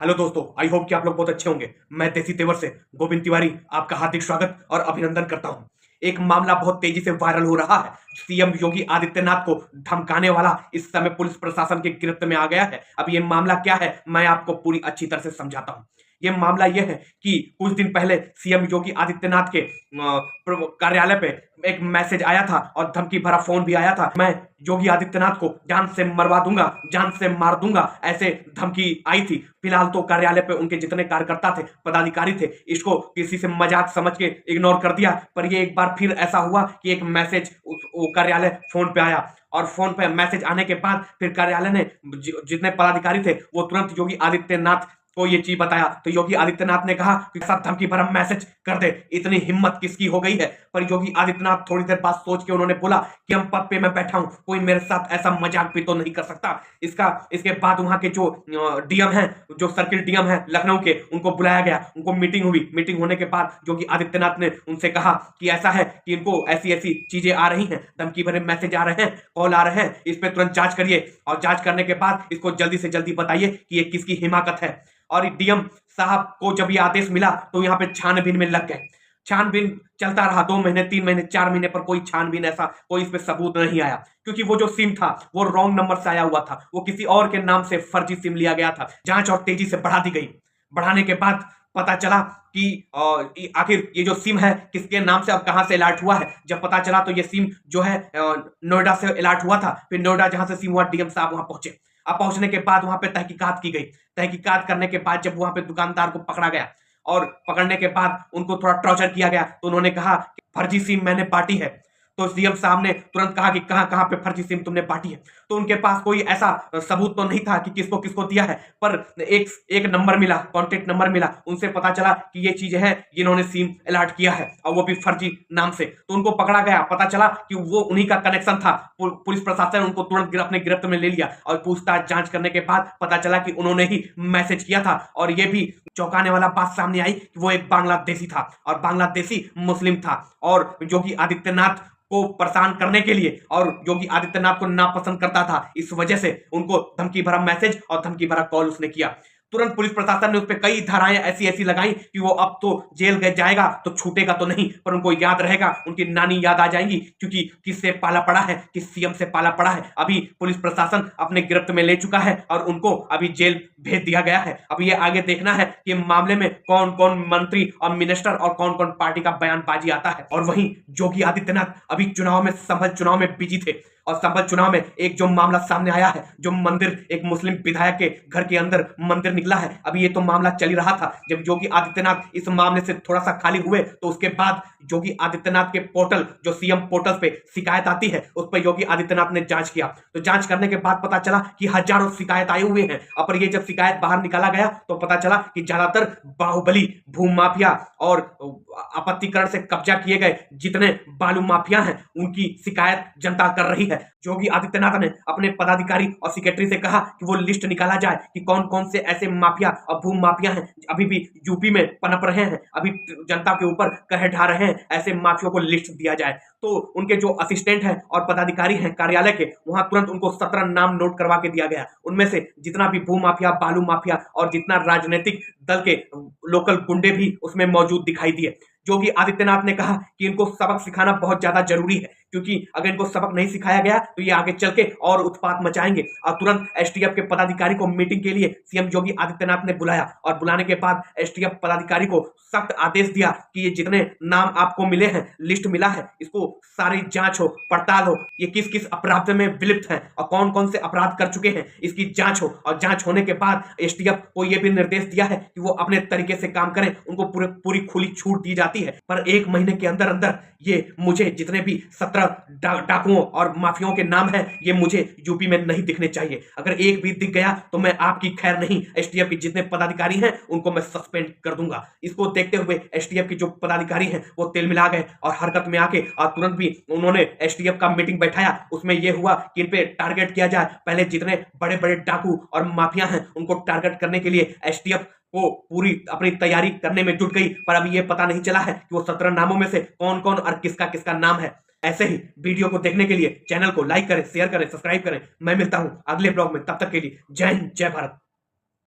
Hello दोस्तों, I hope कि आप लोग बहुत अच्छे होंगे। मैं देसी तेवर से गोविंद तिवारी आपका हार्दिक स्वागत और अभिनंदन करता हूं। एक मामला बहुत तेजी से वायरल हो रहा है। सीएम योगी आदित्यनाथ को धमकाने वाला इस समय पुलिस प्रशासन के गिरफ्त में आ गया है। अब ये मामला क्या है, मैं आपको पूरी अच्छी तरह से समझाता हूं। ये मामला यह है कि कुछ दिन पहले सीएम योगी आदित्यनाथ के कार्यालय पे एक मैसेज आया था और धमकी भरा फोन भी आया था। मैं योगी आदित्यनाथ को जान से मरवा दूंगा, जान से मार दूंगा, ऐसे धमकी आई थी। फिलहाल तो कार्यालय पे उनके जितने कार्यकर्ता थे, पदाधिकारी थे, इसको किसी से मजाक समझ के इग्नोर कर दिया। पर ये एक बार फिर ऐसा हुआ कि एक मैसेज वो कार्यालय फोन पे आया और फोन पे मैसेज आने के बाद फिर कार्यालय ने जितने पदाधिकारी थे वो तुरंत योगी आदित्यनाथ को ये चीज बताया। तो योगी आदित्यनाथ ने कहा कि सब धमकी भरा मैसेज कर दे, इतनी हिम्मत किसकी हो गई है। पर योगी आदित्यनाथ थोड़ी देर बाद सोच के उन्होंने बोला कि हम पद पे मैं बैठा हूं, कोई मेरे साथ ऐसा मजाक भी तो नहीं कर सकता। इसके बाद वहां के जो डीएम है, जो सर्किल डीएम है लखनऊ के, उनको बुलाया गया, उनको मीटिंग हुई। मीटिंग होने के बाद योगी आदित्यनाथ ने उनसे कहा कि ऐसा है कि इनको ऐसी ऐसी चीजें आ रही हैं, धमकी भरे मैसेज आ रहे हैं, कॉल आ रहे हैं, इस पे तुरंत जांच करिए और जांच करने के बाद इसको जल्दी से जल्दी बताइए कि ये किसकी हिमाकत है। और डीएम साहब को जब ये आदेश मिला तो यहाँ पे छानबीन में लग गए। छानबीन चलता रहा 2 महीने, 3 महीने, 4 महीने, पर कोई छानबीन ऐसा कोई इस पे सबूत नहीं आया, क्योंकि वो जो सिम था वो रॉन्ग नंबर से आया हुआ था, वो किसी और के नाम से फर्जी सिम लिया गया था। जांच और तेजी से बढ़ा दी गई। बढ़ाने के बाद पता चला कि आखिर ये जो सिम है किसके नाम से और कहां से अलर्ट हुआ है। जब पता चला तो ये सिम जो है नोएडा से अलर्ट हुआ था। फिर नोएडा जहां से सिम हुआ, डीएम साहब वहां पहुंचे। अब पहुंचने के बाद वहां पे तहकीकात की गई। तहकीकात करने के बाद जब वहां पे दुकानदार को पकड़ा गया और पकड़ने के बाद उनको थोड़ा टॉर्चर किया गया, तो उन्होंने कहा कि फर्जी सिम मैंने बांटी है। तो सीएम साहब ने तुरंत कहा कि कहां कहां पे फर्जी सिम तुमने बांटी है। तो उनके पास कोई ऐसा सबूत तो नहीं था कि किसको किसको दिया है, पर एक एक नंबर मिला, कॉन्टेक्ट नंबर मिला। उनसे पता चला कि ये चीज है जिन्होंने सिम अलर्ट किया है और वो भी फर्जी नाम से। तो उनको पकड़ा गया। पता चला कि वो उन्हीं का कनेक्शन था। पुलिस प्रशासन उनको तुरंत अपने गिरफ्त में ले लिया और पूछताछ जांच करने के बाद पता चला कि उन्होंने ही मैसेज किया था। और ये भी चौंकाने वाला बात सामने आई कि वो एक बांग्लादेशी था और बांग्लादेशी मुस्लिम था। और योगी आदित्यनाथ को परेशान करने के लिए और योगी आदित्यनाथ को नापसंद करता था, इस वजह से उनको धमकी भरा मैसेज और धमकी भरा कॉल उसने किया। तुरंत पुलिस प्रशासन ने उस पर कई धाराएं ऐसी ऐसी लगाई कि वो अब तो जेल गए जाएगा तो छूटेगा तो नहीं, पर उनको याद रहेगा, उनकी नानी याद आ जाएंगी, क्योंकि किससे पाला पड़ा है, किस सीएम से पाला पड़ा है। अभी पुलिस प्रशासन अपने गिरफ्त में ले चुका है और उनको अभी जेल भेज दिया गया है। अब ये आगे देखना है कि मामले में कौन कौन मंत्री और मिनिस्टर और कौन कौन पार्टी का बयानबाजी आता है। और वहीं योगी आदित्यनाथ अभी चुनाव में, संभल चुनाव में बिजी थे। और संभल चुनाव में एक जो मामला सामने आया है, जो मंदिर, एक मुस्लिम विधायक के घर के अंदर मंदिर निकला है। अभी ये तो मामला चल ही रहा था। जब योगी आदित्यनाथ इस मामले से थोड़ा सा खाली हुए तो उसके बाद योगी आदित्यनाथ के पोर्टल, जो सीएम पोर्टल पे शिकायत आती है, उस पर योगी आदित्यनाथ ने जांच किया। तो जांच करने के बाद पता चला कि हजारों शिकायत आए हुए हैं। और ये जब शिकायत बाहर निकाला गया तो पता चला कि ज्यादातर बाहुबली, भूमि माफिया और आपत्तिकरण से कब्जा किए गए जितने बालू माफिया हैं, उनकी शिकायत जनता कर रही है। योगी आदित्यनाथ ने अपने पदाधिकारी और सेक्रेटरी से कहा कि वो लिस्ट निकाला जाए कि कौन कौन से ऐसे माफिया और भूमि माफिया हैं अभी भी यूपी में पनप रहे हैं, अभी जनता के ऊपर कहर ढा रहे हैं। ऐसे माफियों को लिस्ट दिया जाए। तो उनके जो असिस्टेंट हैं और पदाधिकारी हैं कार्यालय के, वहां तुरंत उनको 17 नाम नोट करवा के दिया गया। उनमें से जितना भी भू माफिया, बालू माफिया और जितना राजनीतिक दल के लोकल गुंडे भी उसमें मौजूद दिखाई दिए। योगी आदित्यनाथ ने कहा कि इनको सबक सिखाना बहुत ज्यादा जरूरी है, क्योंकि अगर इनको सबक नहीं सिखाया गया तो ये आगे चल के और उत्पात मचाएंगे। और तुरंत एसटीएफ के पदाधिकारी को मीटिंग के लिए सीएम योगी आदित्यनाथ ने बुलाया और बुलाने के बाद एसटीएफ पदाधिकारी को सख्त आदेश दिया कि ये जितने नाम आपको मिले हैं, लिस्ट मिला है, इसको सारी जांच हो, पड़ताल हो, ये किस किस अपराध में विलिप्त हैं और कौन कौन से अपराध कर चुके हैं, इसकी जांच हो। और जांच होने के बाद एसटीएफ को यह भी निर्देश दिया है कि वो अपने तरीके से काम करें, उनको पूरी खुली छूट दी जाती है। पर 1 महीने के अंदर अंदर ये मुझे जितने भी 17 डाकुओं और माफियाओं के नाम हैं, ये मुझे यूपी में नहीं दिखने चाहिए। अगर एक भी दिख गया तो मैं आपकी खैर नहीं, एसटीएफ के जितने पदाधिकारी हैं उनको मैं सस्पेंड कर दूंगा। इसको देखते हुए एसटीएफ के जो पदाधिकारी हैं वो तिल मिला गए और हरकत में आके और तुरंत भी उन्होंने एसटीएफ का मीटिंग बैठाया। उसमें यह हुआ कि इन पे टारगेट किया जाए। पहले जितने बड़े बड़े डाकू और माफिया हैं उनको टारगेट करने के लिए एसटीएफ वो पूरी अपनी तैयारी करने में जुट गई। पर अभी ये पता नहीं चला है कि वो 17 नामों में से कौन कौन और किसका किसका नाम है। ऐसे ही वीडियो को देखने के लिए चैनल को लाइक करें, शेयर करें, सब्सक्राइब करें। मैं मिलता हूं अगले ब्लॉग में, तब तक के लिए जय हिंद, जय भारत।